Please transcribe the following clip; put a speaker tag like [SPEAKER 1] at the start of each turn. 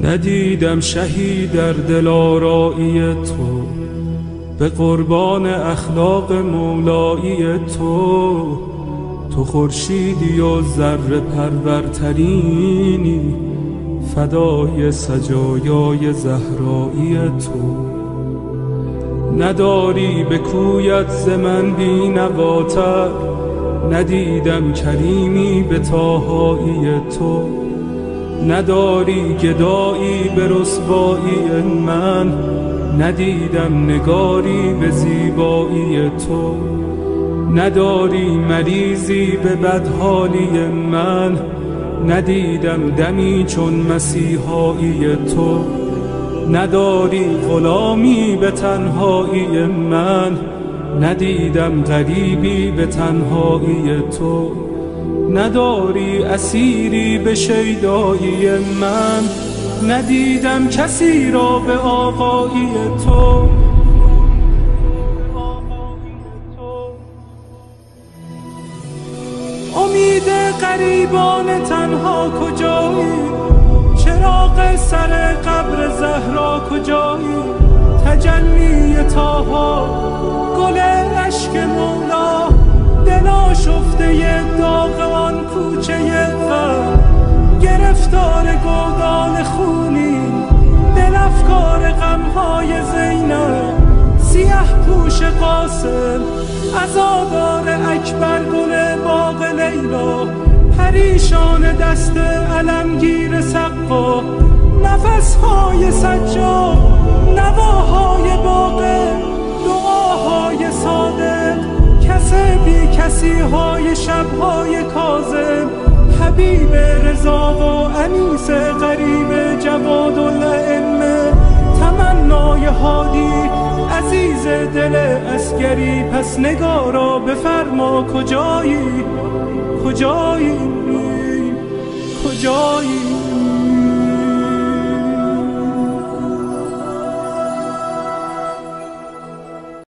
[SPEAKER 1] ندیدم شهید در دلارایی تو، به قربان اخلاق مولایی تو. تو خورشیدی و ذره پرورترینی، فدای سجایای زهرایی تو. نداری به کویت ز من بینواتر، ندیدم کریمی به طاهایی تو. نداری گدایی به رسوایی من، ندیدم نگاری به زیبایی تو. نداری مریضی به بدحالی من، ندیدم دمی چون مسیحایی تو. نداری غلامی به تنهایی من، ندیدم غریبی به تنهایی تو. نداری اسیری به شیدایی من، ندیدم کسی را به آقایی تو. امید غریبان تنها کجایی؟ چراغ سر قبر زهرا کجایی؟ تجلی طاها، گل اشک مولا، دل آشفته داغ آن کوچه غم. گرفتار گودال خونی، دل افکار غمهای زینب. سیه پوش قاسم، عزادار اکبر، گل باغ لیلا. پریشان دست علمگیر سقا، نفسهای سجاد، نواهای باقر، دعاهای صادق. کس بی کسی های شبهای کاظم، حبیب رضا و انیس غریب جواد الائمه. تمنای هادی عزیز دل عسکری، پس نگارا بفرما کجایی؟ کجایی؟ کجایی؟